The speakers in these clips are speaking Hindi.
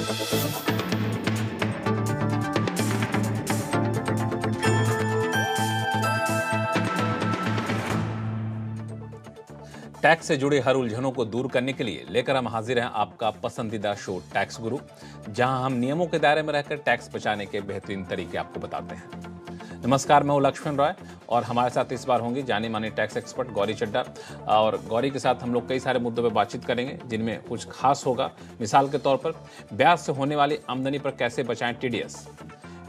टैक्स से जुड़े हर उलझनों को दूर करने के लिए लेकर हम हाजिर हैं आपका पसंदीदा शो टैक्स गुरु, जहां हम नियमों के दायरे में रहकर टैक्स बचाने के बेहतरीन तरीके आपको बताते हैं। नमस्कार, मैं हूं लक्ष्मण रॉय और हमारे साथ इस बार होंगी जानी मानी टैक्स एक्सपर्ट गौरी चड्ढा। और गौरी के साथ हम लोग कई सारे मुद्दों पर बातचीत करेंगे, जिनमें कुछ खास होगा। मिसाल के तौर पर ब्याज से होने वाली आमदनी पर कैसे बचाएं टीडीएस,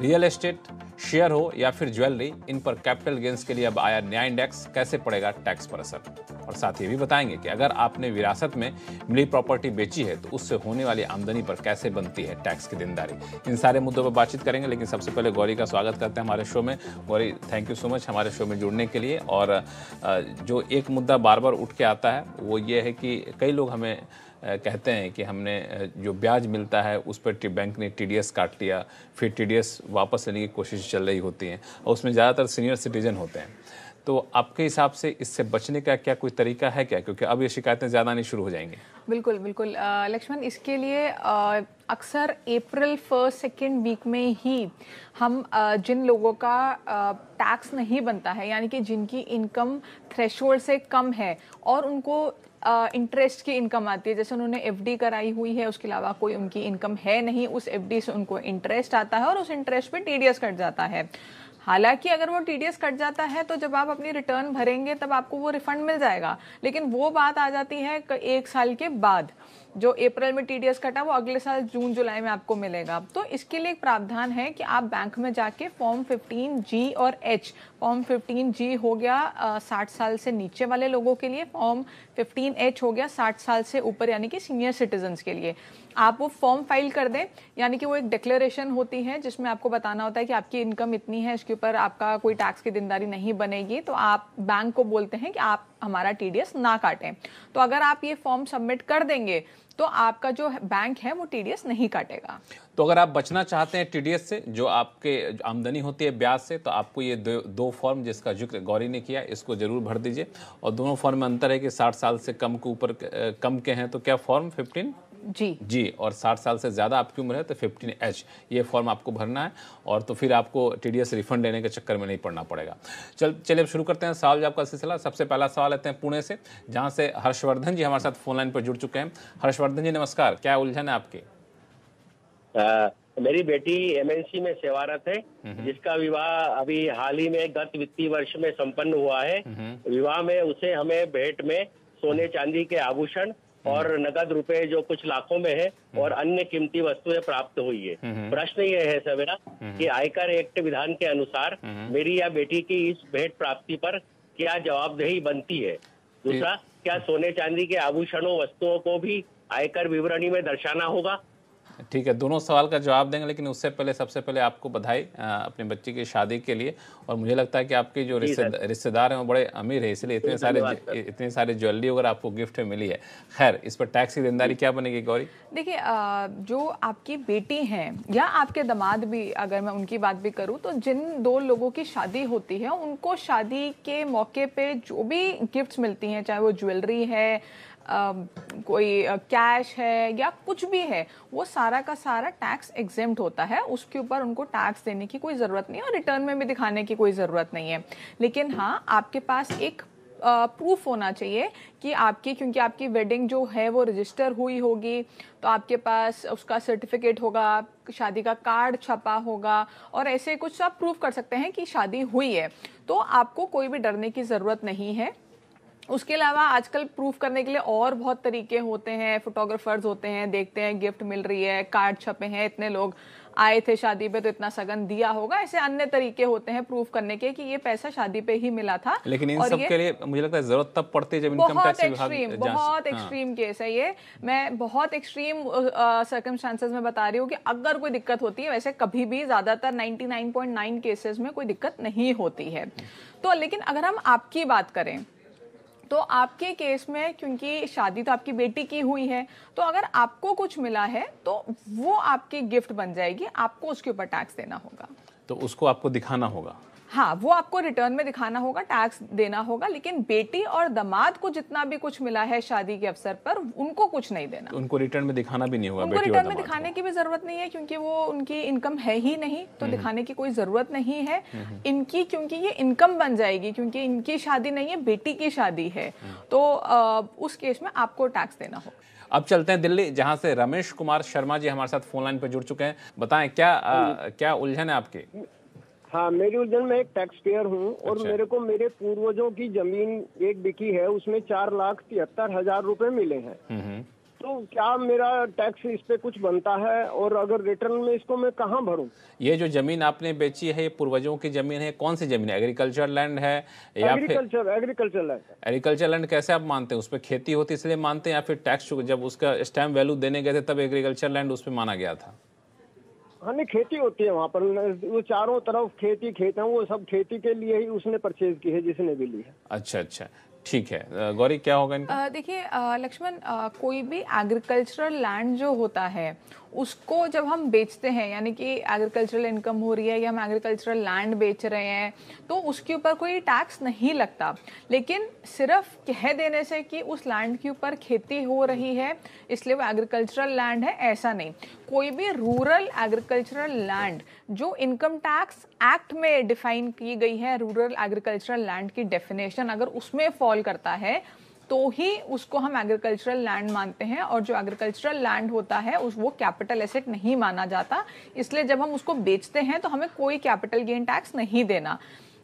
रियल एस्टेट, शेयर हो या फिर ज्वेलरी, इन पर कैपिटल गेन्स के लिए अब आया नया इंडेक्स, कैसे पड़ेगा टैक्स पर असर। और साथ ही भी बताएंगे कि अगर आपने विरासत में मिली प्रॉपर्टी बेची है तो उससे होने वाली आमदनी पर कैसे बनती है टैक्स की देनदारी। इन सारे मुद्दों पर बातचीत करेंगे, लेकिन सबसे पहले गौरी का स्वागत करते हैं हमारे शो में। Gauri, thank you so much हमारे शो में जुड़ने के लिए। और जो एक मुद्दा बार बार उठ के आता है वो ये है कि कई लोग हमें कहते हैं कि हमने जो ब्याज मिलता है उस पर बैंक ने टीडीएस काट लिया, फिर टीडीएस वापस लेने की कोशिश चल रही होती है और उसमें ज़्यादातर सीनियर सिटीजन होते हैं। तो आपके हिसाब से इससे बचने का क्या कोई तरीका है क्या, क्योंकि अब ये शिकायतें ज़्यादा आनी शुरू हो जाएंगी? बिल्कुल बिल्कुल लक्ष्मण, इसके लिए अक्सर अप्रैल 1-2 वीक में ही हम जिन लोगों का टैक्स नहीं बनता है, यानी कि जिनकी इनकम थ्रेशोल्ड से कम है और उनको इंटरेस्ट की इनकम आती है, जैसे उन्होंने एफडी कराई हुई है, उसके अलावा कोई उनकी इनकम है नहीं, उस एफडी से उनको इंटरेस्ट आता है और उस इंटरेस्ट पे टीडीएस कट जाता है। हालांकि अगर वो टीडीएस कट जाता है तो जब आप अपनी रिटर्न भरेंगे तब आपको वो रिफंड मिल जाएगा, लेकिन वो बात आ जाती है 1 साल के बाद। जो अप्रैल में टीडीएस कटा वो अगले साल जून जुलाई में आपको मिलेगा। तो इसके लिए एक प्रावधान है कि आप बैंक में जाके फॉर्म 15G और H, फॉर्म 15G हो गया 60 साल से नीचे वाले लोगों के लिए, फॉर्म 15H हो गया 60 साल से ऊपर यानी कि सीनियर सिटीजन्स के लिए। आप वो फॉर्म फाइल कर दें, यानी कि वो एक डिक्लेरेशन होती है जिसमें आपको बताना होता है कि आपकी इनकम इतनी है, इसके ऊपर आपका कोई टैक्स की देनदारी नहीं बनेगी, तो आप बैंक को बोलते हैं कि आप हमारा टीडीएस ना काटें। तो अगर आप ये फॉर्म सबमिट कर देंगे तो आपका जो बैंक है वो टीडीएस नहीं काटेगा। तो अगर आप बचना चाहते हैं टीडीएस से, जो आपके आमदनी होती है ब्याज से, तो आपको ये दो फॉर्म जिसका जिक्र गौरी ने किया, इसको जरूर भर दीजिए। और दोनों फॉर्म में अंतर है कि 60 साल से कम के ऊपर कम के हैं तो क्या फॉर्म 15G और 60 साल से ज़्यादा आपकी उम्र है तो 15H, ये फॉर्म आपको भरना है। और तो फिर आपको टीडीएस रिफंड लेने के चक्कर में नहीं पड़ना पड़ेगा। चलिए अब शुरू करते हैं सवाल जवाब का सिलसिला। सबसे पहला सवाल लेते हैं पुणे से, जहाँ से हर्षवर्धन जी हमारे साथ फोन लाइन पर जुड़ चुके हैं। हर्षवर्धन जी नमस्कार, क्या उलझन है आपकी? मेरी बेटी एमएनसी में सेवारत है, जिसका विवाह अभी हाल ही में गत वित्तीय वर्ष में संपन्न हुआ है। विवाह में उसे हमें भेंट में सोने चांदी के आभूषण और नगद रुपए जो कुछ लाखों में है और अन्य कीमती वस्तुएं प्राप्त हुई है। प्रश्न ये है सवेरा कि आयकर एक्ट विधान के अनुसार मेरी या बेटी की इस भेंट प्राप्ति पर क्या जवाबदेही बनती है? दूसरा, क्या सोने चांदी के आभूषणों वस्तुओं को भी आयकर विवरणी में दर्शाना होगा? ठीक है, दोनों सवाल का जवाब देंगे, लेकिन उससे पहले सबसे पहले आपको बधाई अपनी बच्ची की शादी के लिए। और मुझे लगता है कि आपके जो रिश्तेदार हैं वो बड़े अमीर है, इसलिए इतने सारे ज्वेलरी वगैरह आपको गिफ्ट में मिली है। खैर, इस पर टैक्स की देनदारी क्या बनेगी गौरी? देखिए, जो आपकी बेटी हैं या आपके दामाद भी, अगर मैं उनकी बात भी करूं, तो जिन 2 लोगों की शादी होती है उनको शादी के मौके पे जो भी गिफ्ट्स मिलती हैं, चाहे वो ज्वेलरी है, कोई कैश है या कुछ भी है, वो सारा का सारा टैक्स एग्जेम्प्ट होता है। उसके ऊपर उनको टैक्स देने की कोई ज़रूरत नहीं है और रिटर्न में भी दिखाने की कोई ज़रूरत नहीं है। लेकिन हाँ, आपके पास एक प्रूफ होना चाहिए कि क्योंकि आपकी वेडिंग जो है वो रजिस्टर हुई होगी, तो आपके पास उसका सर्टिफिकेट होगा, शादी का कार्ड छपा होगा और ऐसे कुछ आप प्रूफ कर सकते हैं कि शादी हुई है। तो आपको कोई भी डरने की ज़रूरत नहीं है। उसके अलावा आजकल प्रूफ करने के लिए और बहुत तरीके होते हैं, फोटोग्राफर्स होते हैं, देखते हैं गिफ्ट मिल रही है, कार्ड छपे हैं, इतने लोग आए थे शादी पे तो इतना सगन दिया होगा, ऐसे अन्य तरीके होते हैं प्रूफ करने के कि ये पैसा शादी पे ही मिला था। लेकिन इन सब के लिए मुझे लगता है जरूरत तब पड़ती है जब इनकम टैक्स विभाग बहुत एक्सट्रीम केस है ये। मैं बहुत एक्सट्रीम सर्कमस्टांसेस में बता रही हूँ कि अगर कोई दिक्कत होती है, वैसे कभी भी ज्यादातर 99.9 केसेस में कोई दिक्कत नहीं होती है। तो लेकिन अगर हम आपकी बात करें तो आपके केस में, क्योंकि शादी तो आपकी बेटी की हुई है, तो अगर आपको कुछ मिला है तो वो आपकी गिफ्ट बन जाएगी, आपको उसके ऊपर टैक्स देना होगा। तो उसको आपको दिखाना होगा? हाँ, वो आपको रिटर्न में दिखाना होगा, टैक्स देना होगा, लेकिन बेटी और दामाद को जितना भी कुछ मिला है शादी के अवसर पर उनको कुछ नहीं देना। उनको रिटर्न में दिखाना भी नहीं होगा, उनको बेटी और रिटर्न में दामाद दिखाने की भी जरूरत नहीं है, क्योंकि वो उनकी इनकम है ही नहीं, तो दिखाने की कोई जरूरत नहीं है इनकी, क्योंकि ये इनकम बन जाएगी, क्योंकि इनकी शादी नहीं है, बेटी की शादी है, तो उस केस में आपको टैक्स देना होगा। अब चलते हैं दिल्ली, जहां से रमेश कुमार शर्मा जी हमारे साथ फोन लाइन पर जुड़ चुके हैं। बताएं क्या उलझन है आपकी? हाँ, मेरी उलझन, में एक टैक्स पेयर हूँ और अच्छा। मेरे को मेरे पूर्वजों की जमीन एक बिकी है, उसमें 4,73,000 रुपए मिले हैं। तो क्या मेरा टैक्स इस पे कुछ बनता है, और अगर रिटर्न में इसको मैं कहाँ भरूं? ये जो जमीन आपने बेची है, ये पूर्वजों की जमीन है, कौन सी जमीन है? एग्रीकल्चर लैंड है या फिर एग्रीकल्चर लैंड? एग्रीकल्चर लैंड कैसे आप मानते हैं? उस पर खेती होती इसलिए मानते हैं, या फिर टैक्स जब उसका स्टैम्प वैल्यू देने गए थे तब एग्रीकल्चर लैंड उस पर माना गया था? हाँ, नहीं, खेती होती है वहाँ पर, वो चारों तरफ खेत है, वो सब खेती के लिए ही उसने परचेज की है, जिसने भी ली है। अच्छा, ठीक है। गौरी, क्या होगा इनका? देखिए लक्ष्मण, कोई भी एग्रीकल्चरल लैंड जो होता है उसको जब हम बेचते हैं, यानी कि एग्रीकल्चरल इनकम हो रही है या हम एग्रीकल्चरल लैंड बेच रहे हैं, तो उसके ऊपर कोई टैक्स नहीं लगता। लेकिन सिर्फ कह देने से कि उस लैंड के ऊपर खेती हो रही है इसलिए वो एग्रीकल्चरल लैंड है, ऐसा नहीं। कोई भी रूरल एग्रीकल्चरल लैंड जो इनकम टैक्स एक्ट में डिफाइन की गई है, रूरल एग्रीकल्चरल लैंड की डेफिनेशन अगर उसमें फॉल करता है तो ही उसको हम एग्रीकल्चरल लैंड मानते हैं, और जो एग्रीकल्चरल लैंड होता है वो कैपिटल एसेट नहीं माना जाता, इसलिए जब हम उसको बेचते हैं तो हमें कोई कैपिटल गेन टैक्स नहीं देना।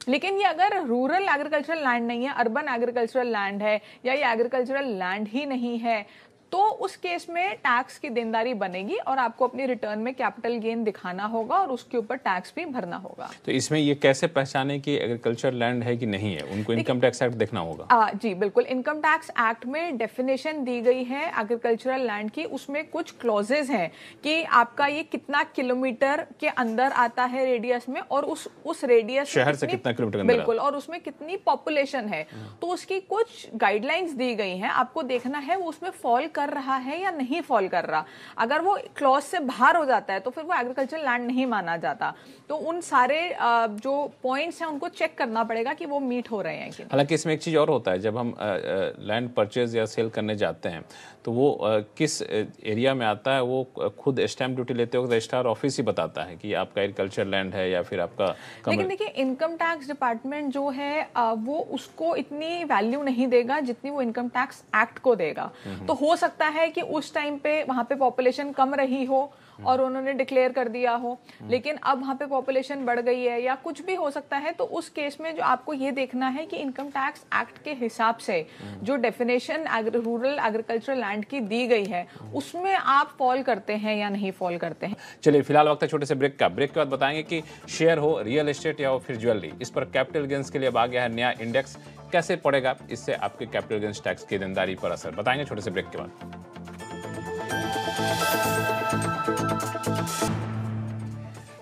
लेकिन ये अगर रूरल एग्रीकल्चरल लैंड नहीं है, अर्बन एग्रीकल्चरल लैंड है, या ये एग्रीकल्चरल लैंड ही नहीं है, तो उस केस में टैक्स की देनदारी बनेगी और आपको अपनी रिटर्न में कैपिटल गेन दिखाना होगा और उसके ऊपर टैक्स भी भरना होगा। तो इसमें ये कैसे पहचाने कि एग्रीकल्चर लैंड है कि नहीं है? उनको इनकम टैक्स एक्ट देखना होगा। जी बिल्कुल, इनकम टैक्स एक्ट में डेफिनेशन दी गई है एग्रीकल्चरल लैंड की, उसमें कुछ क्लॉजेज हैं कि आपका ये कितना किलोमीटर के अंदर आता है रेडियस में, और उस रेडियस शहर से कितना किलोमीटर अंदर, बिल्कुल, और उसमें कितनी पॉपुलेशन है, तो उसकी कुछ गाइडलाइंस दी गई हैं। आपको देखना है वो उसमें फॉल कर रहा है या नहीं फॉल कर रहा। अगर वो क्लॉज से बाहर हो जाता है तो फिर वो एग्रीकल्चर लैंड नहीं माना जाता। तो उन सारे जो पॉइंट्स हैं उनको चेक करना पड़ेगा कि वो मीट हो रहे हैं कि नहीं। हालांकि इसमें एक चीज़ और होता है, जब हम लैंड परचेज या सेल करने जाते हैं तो वो किस एरिया में आता है वो खुद स्टैम्प ड्यूटी लेते वक्त रजिस्ट्रार ऑफिस ही बताता है कि आपका एग्रीकल्चर लैंड है या फिर आपका। लेकिन देखिए, इनकम टैक्स डिपार्टमेंट जो है वो उसको इतनी वैल्यू नहीं देगा जितनी वो इनकम टैक्स एक्ट को देगा। तो हो सकता है कि उस टाइम पे वहां पे पॉपुलेशन कम रही हो और उन्होंने डिक्लेयर कर दिया हो, लेकिन अब वहां पे पॉपुलेशन बढ़ गई है या कुछ भी हो सकता है। तो उस केस में जो आपको ये देखना है कि इनकम टैक्स एक्ट के हिसाब से जो डेफिनेशन रूरल एग्रीकल्चरल लैंड की दी गई है उसमें आप फॉल करते हैं या नहीं फॉल करते हैं। चलिए, फिलहाल वक्त है छोटे से ब्रेक का। ब्रेक के बाद बताएंगे कि शेयर हो, रियल एस्टेट या फिर ज्वेलरी, इस पर कैपिटल गेन्स के लिए अब आ गया है नया इंडेक्स। कैसे पड़ेगा इससे आपके कैपिटल गेन्स टैक्स की देनदारी पर असर, बताएंगे छोटे से ब्रेक के बाद।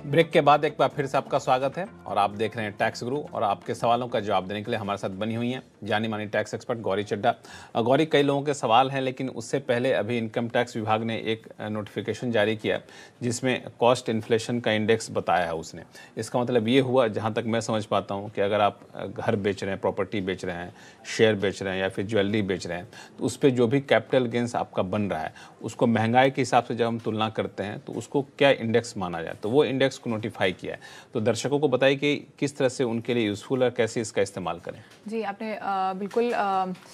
ब्रेक के बाद एक बार फिर से आपका स्वागत है और आप देख रहे हैं टैक्स गुरु, और आपके सवालों का जवाब देने के लिए हमारे साथ बनी हुई हैं जानी मानी टैक्स एक्सपर्ट गौरी चड्ढा। गौरी, कई लोगों के सवाल हैं, लेकिन उससे पहले अभी इनकम टैक्स विभाग ने एक नोटिफिकेशन जारी किया जिसमें कॉस्ट इन्फ्लेशन का इंडेक्स बताया है उसने। इसका मतलब ये हुआ, जहाँ तक मैं समझ पाता हूँ, कि अगर आप घर बेच रहे हैं, प्रॉपर्टी बेच रहे हैं, शेयर बेच रहे हैं या फिर ज्वेलरी बेच रहे हैं, तो उस पर जो भी कैपिटल गेंस आपका बन रहा है उसको महंगाई के हिसाब से जब हम तुलना करते हैं तो उसको क्या इंडेक्स माना जाए, तो वो इंडेक्स को नोटिफाई किया है। तो दर्शकों को बताइए कि किस तरह से उनके लिए यूजफुल और कैसे इसका इस्तेमाल करें। जी, आपने बिल्कुल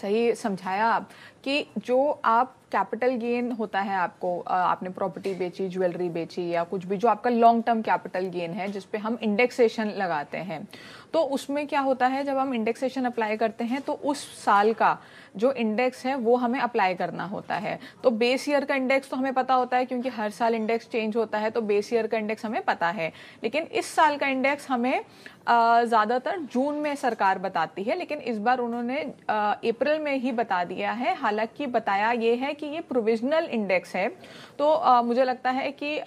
सही समझाया कि जो आप कैपिटल गेन होता है आपको, आपने प्रॉपर्टी बेची, ज्वेलरी बेची या कुछ भी जो आपका लॉन्ग टर्म कैपिटल गेन है जिस पे हम इंडेक्सेशन लगाते हैं, तो उसमें क्या होता है, जब हम इंडेक्सेशन अप्लाई करते हैं तो उस साल का जो इंडेक्स है वो हमें अप्लाई करना होता है। तो बेस ईयर का इंडेक्स तो हमें पता होता है क्योंकि हर साल इंडेक्स चेंज होता है, तो बेस ईयर का इंडेक्स हमें पता है। लेकिन इस साल का इंडेक्स हमें ज़्यादातर जून में सरकार बताती है, लेकिन इस बार उन्होंने अप्रैल में ही बता दिया है। हालांकि बताया ये है कि ये प्रोविजनल इंडेक्स है, तो मुझे लगता है कि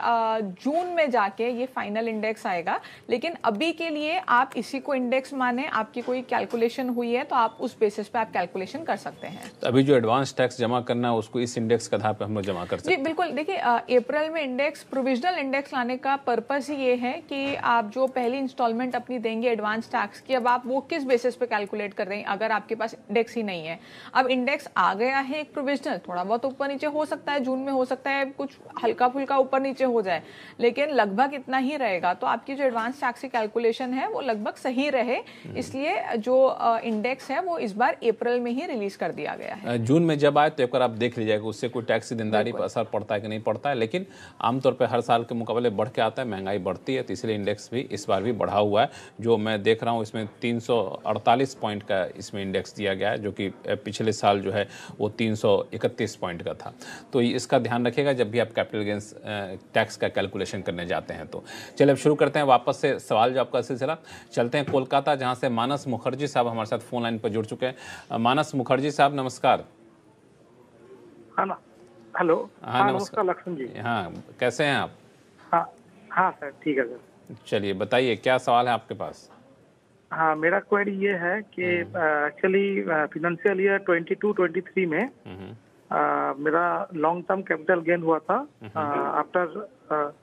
जून में जाके ये फाइनल इंडेक्स आएगा। लेकिन अभी के लिए आप इसी को इंडेक्स माने, आपकी कोई कैलकुलेशन हुई है तो आप उस बेसिस पे आप कैलकुलेशन कर सकते हैं। तो अभी जो एडवांस टैक्स जमा करना है उसको इस इंडेक्स के आधार पर हम लोग जमा कर सकते हैं? जी बिल्कुल, देखिए अप्रैल में इंडेक्स, प्रोविजनल इंडेक्स लाने का पर्पस ही ये है कि आप जो पहली इंस्टॉलमेंट अपनी देंगे लेंगे एडवांस टैक्स की, अब आप वो किस बेसिस पे कैलकुलेट कर रहे हैं अगर आपके पास इंडेक्स ही नहीं है। अब इंडेक्स आ गया है एक प्रोविजनल, थोड़ा बहुत ऊपर नीचे हो सकता है, जून में हो सकता है कुछ हल्का फुल्का ऊपर नीचे हो जाए, लेकिन लगभग इतना ही रहेगा। तो आपकी जो एडवांस टैक्स की कैलकुलेशन है वो लगभग सही रहे, इसलिए जो इंडेक्स है वो इस बार अप्रैल में ही रिलीज कर दिया गया है। जून में जब आए तो एक बार आप देख लीजिएगा उससे कोई टैक्स की देनदारी पर असर पड़ता है कि नहीं पड़ता है, लेकिन आमतौर पर हर साल के मुकाबले बढ़ के आता है, महंगाई बढ़ती है, तो इसलिए इंडेक्स भी इस बार भी बढ़ा हुआ है। जो मैं देख रहा हूँ इसमें 348 पॉइंट का इसमें इंडेक्स दिया गया है, जो कि पिछले साल जो है वो 331 पॉइंट का था। तो इसका ध्यान रखिएगा जब भी आप कैपिटल गेंस टैक्स का कैलकुलेशन करने जाते हैं। तो चलिए अब शुरू करते हैं वापस से सवाल जवाब का सिलसिला। चलते हैं कोलकाता, जहाँ से मानस मुखर्जी साहब हमारे साथ फोन लाइन पर जुड़ चुके हैं। मानस मुखर्जी साहब नमस्कार। हेलो। हाँ नमस्कार लक्ष्मण जी। हाँ, कैसे हैं आप? हाँ सर, ठीक है सर। चलिए बताइए क्या सवाल है आपके पास? हाँ, मेरा क्वेरी ये है कि एक्चुअली फिनेंशियल ईयर 22-23 में मेरा लॉन्ग टर्म कैपिटल गेन हुआ था आफ्टर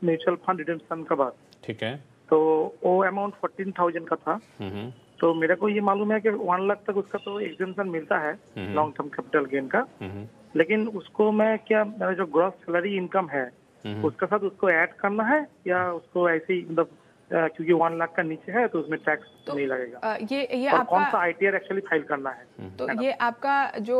म्यूचुअल फंड रिडेम्पशन के बाद। ठीक है। तो वो अमाउंट 14,000 का था। तो मेरे को ये मालूम है कि 1 लाख तक उसका तो एग्जेम्पशन मिलता है लॉन्ग टर्म कैपिटल गेन का, लेकिन उसको मैं क्या, मेरा जो ग्रॉस सैलरी इनकम है उसके साथ उसको ऐड करना है या उसको ऐसे ही, मतलब क्योंकि 1 लाख का नीचे है तो उसमें टैक्स तो नहीं लगेगा? ये और आपका कौन सा आईटीआर एक्चुअली फाइल करना है? तो ये आपका जो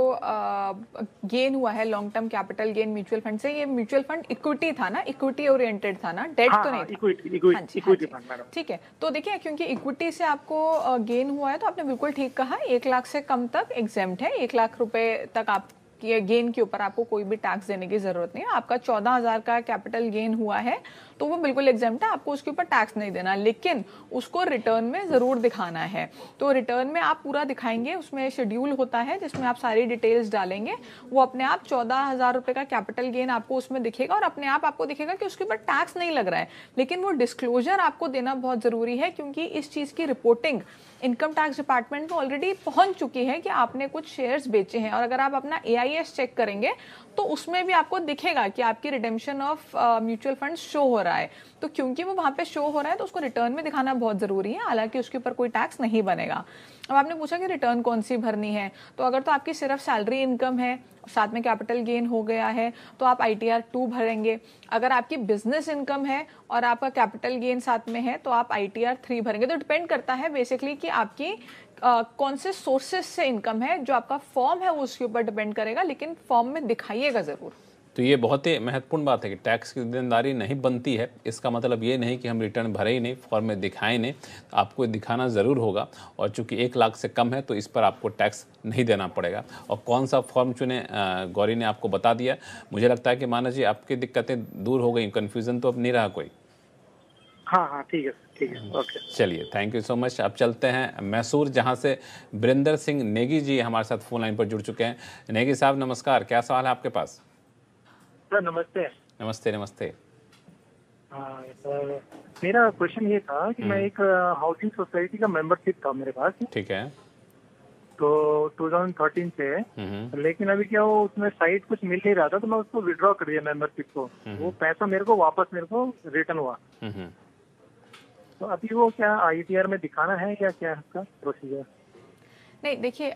गेन हुआ है long term capital gain mutual fund से, ये म्यूचुअल फंड इक्विटी था ना, इक्विटी ओरिएंटेड था ना, डेट तो नहीं था? Equity fund madam. ठीक है, तो देखिए क्योंकि इक्विटी से आपको गेन हुआ है तो आपने बिल्कुल ठीक कहा, 1 लाख से कम तक एग्जेम्प्ट है। 1 लाख रुपए तक आप गेन के ऊपर आपको कोई भी टैक्स देने की जरूरत नहीं है। आपका 14,000 का कैपिटल गेन हुआ है तो वो बिल्कुल एग्जेम्प्ट है, आपको उसके ऊपर टैक्स नहीं देना, लेकिन उसको रिटर्न में जरूर दिखाना है। तो रिटर्न में आप पूरा दिखाएंगे, उसमें शेड्यूल होता है जिसमें आप सारी डिटेल्स डालेंगे, वो अपने आप 14,000 रुपए का कैपिटल गेन आपको उसमें दिखेगा और अपने आप आपको दिखेगा कि उसके ऊपर टैक्स नहीं लग रहा है। लेकिन वो डिस्क्लोजर आपको देना बहुत जरूरी है, क्योंकि इस चीज की रिपोर्टिंग इनकम टैक्स डिपार्टमेंट में ऑलरेडी पहुंच चुकी है कि आपने कुछ शेयर्स बेचे हैं, और अगर आप अपना AIS चेक करेंगे तो उसमें भी आपको दिखेगा कि आपकी redemption of mutual fund show हो रहा है। तो क्योंकि वो वहां पे शो हो रहा है तो उसको रिटर्न में दिखाना बहुत जरूरी है, हालांकि उसके ऊपर कोई टैक्स नहीं बनेगा। अब आपने पूछा कि रिटर्न कौन सी भरनी है, तो अगर तो आपकी सिर्फ सैलरी इनकम है, साथ में कैपिटल गेन हो गया है, तो आप ITR 2 भरेंगे। अगर आपकी बिजनेस इनकम है और आपका कैपिटल गेन साथ में है तो आप ITR 3 भरेंगे। तो डिपेंड करता है बेसिकली कि आपकी कौन से सोर्सेस से इनकम है, जो आपका फॉर्म है उसके ऊपर डिपेंड करेगा, लेकिन फॉर्म में दिखाइएगा जरूर। तो ये बहुत ही महत्वपूर्ण बात है कि टैक्स की देनदारी नहीं बनती है, इसका मतलब ये नहीं कि हम रिटर्न भरे ही नहीं, फॉर्म में दिखाए नहीं, आपको दिखाना ज़रूर होगा। और चूंकि 1 लाख से कम है तो इस पर आपको टैक्स नहीं देना पड़ेगा। और कौन सा फॉर्म चुने, गौरी ने आपको बता दिया। मुझे लगता है कि मानस जी आपकी दिक्कतें दूर हो गई, कन्फ्यूज़न तो अब नहीं रहा कोई। हाँ ठीक है, ठीक है, ओके। चलिए, थैंक यू सो मच। अब चलते हैं मैसूर, जहाँ से वीरेंद्र सिंह नेगी जी हमारे साथ फोन लाइन पर जुड़ चुके हैं। नेगी साहब नमस्कार, क्या सवाल है आपके पास? सर नमस्ते। नमस्ते नमस्ते। हाँ सर, मेरा क्वेश्चन ये था कि मैं एक हाउसिंग सोसाइटी का मेंबरशिप था मेरे पास। ठीक है। तो 2013 से, लेकिन अभी क्या वो उसमें साइट कुछ मिल नहीं रहा था तो मैं उसको विड्रॉ कर दिया मेंबरशिप को। वो पैसा मेरे को रिटर्न हुआ। तो अभी वो क्या ITR में दिखाना है या क्या है उसका प्रोसीजर? नहीं, देखिए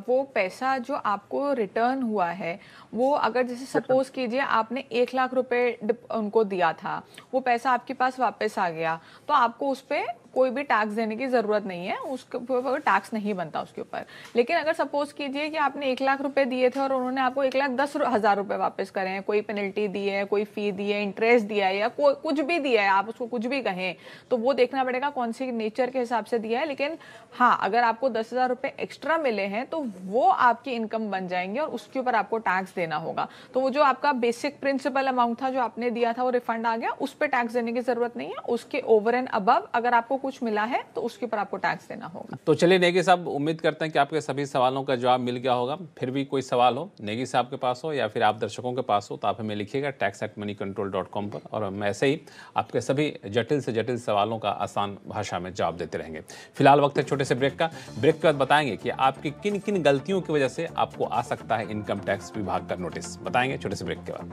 वो पैसा जो आपको रिटर्न हुआ है वो अगर जैसे सपोज कीजिए आपने 1 लाख रुपए उनको दिया था, वो पैसा आपके पास वापस आ गया, तो आपको उस पर कोई भी टैक्स देने की जरूरत नहीं है, उसके ऊपर टैक्स नहीं बनता उसके ऊपर। लेकिन अगर सपोज कीजिए कि आपने 1 लाख रुपए दिए थे और उन्होंने आपको 1,10,000 रुपए वापस करे हैं, कोई पेनल्टी दी है, कोई फी दी है, इंटरेस्ट दिया है या कुछ भी दिया है, आप उसको कुछ भी कहें, तो वो देखना पड़ेगा कौन सी नेचर के हिसाब से दिया है। लेकिन हाँ, अगर आपको 10,000 रुपए एक्स्ट्रा मिले हैं तो वो आपकी इनकम बन जाएंगे और उसके ऊपर आपको टैक्स देना होगा। तो वो जो आपका बेसिक प्रिंसिपल अमाउंट था जो आपने दिया था वो रिफंड आ गया, उस पर टैक्स देने की जरूरत नहीं है। उसके ओवर एंड अबव अगर आपको कुछ मिला है तो उसके ऊपर आपको टैक्स देना होगा। तो चलिए नेगी साहब, उम्मीद करते हैं कि आपके सभी सवालों का जवाब मिल गया होगा। फिर भी कोई सवाल हो नेगी साहब के पास हो या फिर आप दर्शकों के पास हो तो आप हमें लिखिएगा tax@moneycontrol.com पर, और हम ऐसे ही आपके सभी जटिल से जटिल सवालों का आसान भाषा में जवाब देते रहेंगे। फिलहाल वक्त है छोटे से ब्रेक का। ब्रेक के बाद बताएंगे कि आपकी किन किन गलतियों की वजह से आपको आ सकता है इनकम टैक्स विभाग का नोटिस। बताएंगे छोटे से ब्रेक के बाद।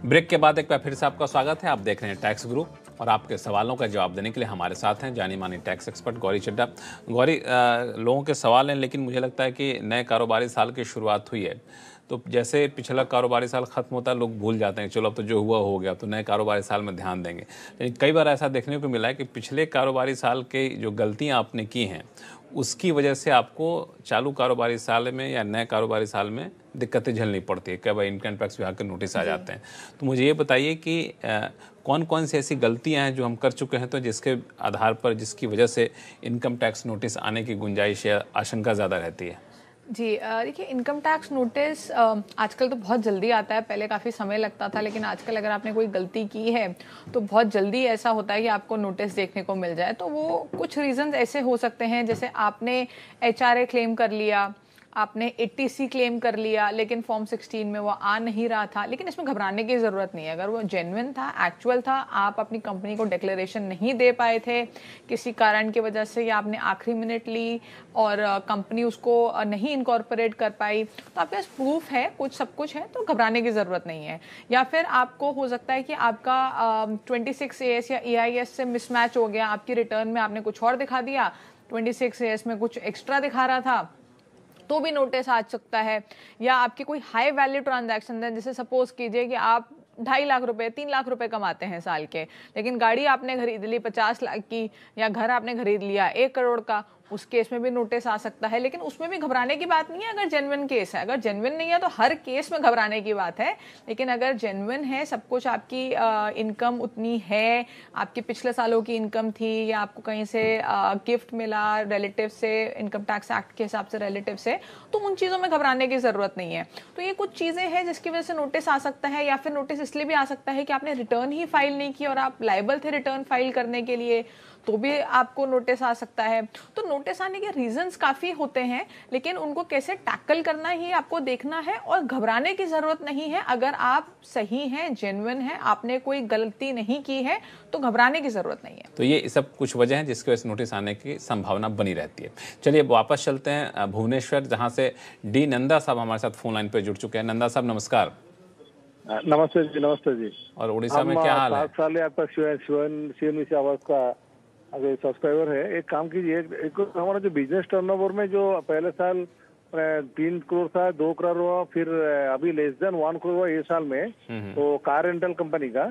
ब्रेक के बाद एक बार फिर से आपका स्वागत है। आप देख रहे हैं टैक्स गुरु। और आपके सवालों का जवाब देने के लिए हमारे साथ हैं जानी मानी टैक्स एक्सपर्ट गौरी चड्ढा। गौरी, लोगों के सवाल हैं, लेकिन मुझे लगता है कि नए कारोबारी साल की शुरुआत हुई है, तो जैसे पिछला कारोबारी साल खत्म होता है लोग भूल जाते हैं, चलो अब तो जो हुआ हो गया, तो नए कारोबारी साल में ध्यान देंगे। लेकिन कई बार ऐसा देखने को मिला है कि पिछले कारोबारी साल के जो गलतियां आपने की हैं उसकी वजह से आपको चालू कारोबारी साल में या नए कारोबारी साल में दिक्कतें झेलनी पड़ती है, कई बार इनकम टैक्स विभाग के नोटिस आ जाते हैं। तो मुझे ये बताइए कि कौन कौन सी ऐसी गलतियां हैं जो हम कर चुके हैं, तो जिसके आधार पर, जिसकी वजह से इनकम टैक्स नोटिस आने की गुंजाइश या आशंका ज़्यादा रहती है? जी, देखिए, इनकम टैक्स नोटिस आजकल तो बहुत जल्दी आता है। पहले काफ़ी समय लगता था, लेकिन आजकल अगर आपने कोई गलती की है तो बहुत जल्दी ऐसा होता है कि आपको नोटिस देखने को मिल जाए। तो वो कुछ रीजंस ऐसे हो सकते हैं, जैसे आपने HRA क्लेम कर लिया, आपने 80C क्लेम कर लिया, लेकिन फॉर्म 16 में वो आ नहीं रहा था। लेकिन इसमें घबराने की ज़रूरत नहीं है। अगर वो जेन्युइन था, एक्चुअल था, आप अपनी कंपनी को डिक्लेरेशन नहीं दे पाए थे किसी कारण की वजह से, या आपने आखिरी मिनट ली और कंपनी उसको नहीं इनकॉर्पोरेट कर पाई, तो आपके पास प्रूफ है, कुछ सब कुछ है, तो घबराने की ज़रूरत नहीं है। या फिर आपको हो सकता है कि आपका 26AS या EIS से मिसमैच हो गया, आपकी रिटर्न में आपने कुछ और दिखा दिया, 26AS में कुछ एक्स्ट्रा दिखा रहा था, तो भी नोटिस आ सकता है। या आपकी कोई हाई वैल्यू ट्रांजैक्शन है, जैसे सपोज कीजिए कि आप 2.5 लाख रुपए 3 लाख रुपए कमाते हैं साल के, लेकिन गाड़ी आपने खरीद ली 50 लाख की, या घर आपने खरीद लिया 1 करोड़ का, उस केस में भी नोटिस आ सकता है। लेकिन उसमें भी घबराने की बात नहीं है अगर जेन्युइन केस है। अगर जेन्युइन नहीं है तो हर केस में घबराने की बात है, लेकिन अगर जेन्युइन है, सब कुछ, आपकी इनकम उतनी है, आपकी पिछले सालों की इनकम थी, या आपको कहीं से गिफ्ट मिला रिलेटिव से, इनकम टैक्स एक्ट के हिसाब से रिलेटिव से, तो उन चीज़ों में घबराने की ज़रूरत नहीं है। तो ये कुछ चीज़ें हैं जिसकी वजह से नोटिस आ सकता है। या फिर नोटिस इसलिए भी आ सकता है कि आपने रिटर्न ही फाइल नहीं की और आप लायबल थे रिटर्न फाइल करने के लिए, तो भी आपको नोटिस आ सकता है। तो नोटिस आने के रीजंस काफ़ी होते हैं, लेकिन उनको कैसे टैकल करना ही आपको देखना है, और घबराने की ज़रूरत नहीं है। अगर आप सही हैं, जेन्युइन हैं, आपने कोई गलती नहीं की है, तो घबराने की ज़रूरत नहीं है। तो ये सब कुछ वजह हैं जिसकी वजह से नोटिस आने की संभावना बनी रहती है। चलिए वापस चलते हैं भुवनेश्वर, जहाँ से डी नंदा साहब हमारे साथ फोन लाइन पर जुड़ चुके हैं। नंदा साहब नमस्कार। नमस्ते जी। नमस्ते जी। और उड़ीसा में क्या हाल है? 7 साल आपका CNBC से आवाज का अगर सब्सक्राइबर है। एक काम कीजिए, एक हमारा जो बिजनेस टर्नओवर में जो पहले साल 3 करोड़ था, 2 करोड़ हुआ, फिर अभी लेस देन 1 करोड़ हुआ ये साल में, तो कार रेंटल कंपनी का।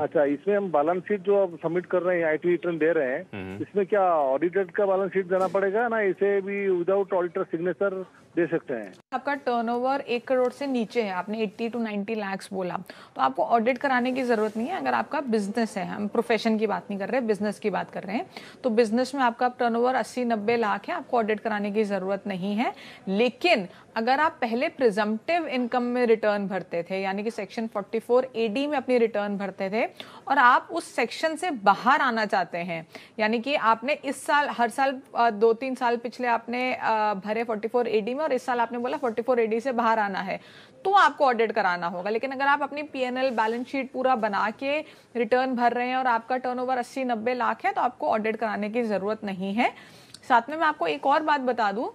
अच्छा, इसमें हम बैलेंस शीट जो अब सबमिट कर रहे हैं, IT रिटर्न दे रहे हैं, इसमें क्या ऑडिटेड का बैलेंस शीट देना पड़ेगा ना, इसे भी विदाउट ऑडिटर सिग्नेचर दे सकते हैं? आपका टर्नओवर 1 करोड़ से नीचे है, आपने 80 to 90 लाख बोला, तो आपको ऑडिट कराने की जरूरत नहीं है। अगर आपका बिजनेस है, हम प्रोफेशन की बात नहीं कर रहे, बिजनेस की बात कर रहे हैं, तो बिजनेस में आपका टर्नओवर 80-90 लाख है, आपको ऑडिट कराने की जरूरत नहीं है। लेकिन अगर आप पहले प्रिजम्पटिव इनकम में रिटर्न भरते थे, यानी कि सेक्शन 44 AD में अपनी रिटर्न भरते थे, और आप उस सेक्शन से बाहर आना चाहते हैं, यानी कि आपने इस साल, हर साल 2-3 साल पिछले आपने भरे 44 AD में, और इस साल आपने बोला 44 AD से बाहर आना है, तो आपको ऑडिट कराना होगा। लेकिन अगर आप अपनी PNL बैलेंस शीट पूरा बना के रिटर्न भर रहे हैं और आपका टर्नओवर 80-90 लाख है, तो आपको ऑडिट कराने की जरूरत नहीं है। साथ में मैं आपको एक और बात बता दूं,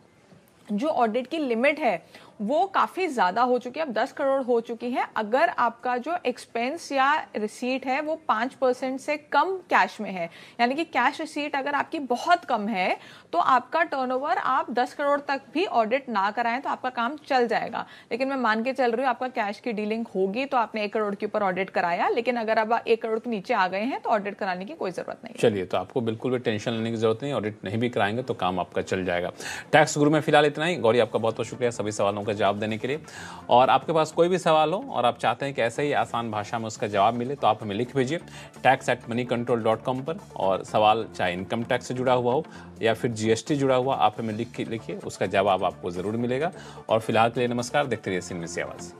जो ऑडिट की लिमिट है वो काफ़ी ज़्यादा हो चुकी है, अब 10 करोड़ हो चुकी है। अगर आपका जो एक्सपेंस या रिसीट है वो 5% से कम कैश में है, यानी कि कैश रिसीट अगर आपकी बहुत कम है, तो आपका टर्नओवर आप 10 करोड़ तक भी ऑडिट ना कराएं तो आपका काम चल जाएगा। लेकिन मैं मान के चल रही हूँ आपका कैश की डीलिंग होगी तो आपने 1 करोड़ के ऊपर ऑडिट कराया, लेकिन अगर अब 1 करोड़ के नीचे आ गए हैं तो ऑडिट कराने की कोई ज़रूरत नहीं। चलिए, तो आपको बिल्कुल भी टेंशन लेने की जरूरत नहीं, ऑडिट नहीं भी कराएंगे तो काम आपका चल जाएगा। टैक्स गुरु में फिलहाल इतना ही। गौरी, आपका बहुत बहुत शुक्रिया सभी सवालों का जवाब देने के लिए। और आपके पास कोई भी सवाल हो और आप चाहते हैं कि ऐसे ही आसान भाषा में उसका जवाब मिले, तो आप हमें लिख भेजिए tax@moneycontrol.com पर। और सवाल चाहे इनकम टैक्स से जुड़ा हुआ हो या फिर GST जुड़ा हुआ, आप हमें लिखिए, उसका जवाब आपको ज़रूर मिलेगा। और फिलहाल के लिए नमस्कार, देखते रहिए CNBC आवाज़।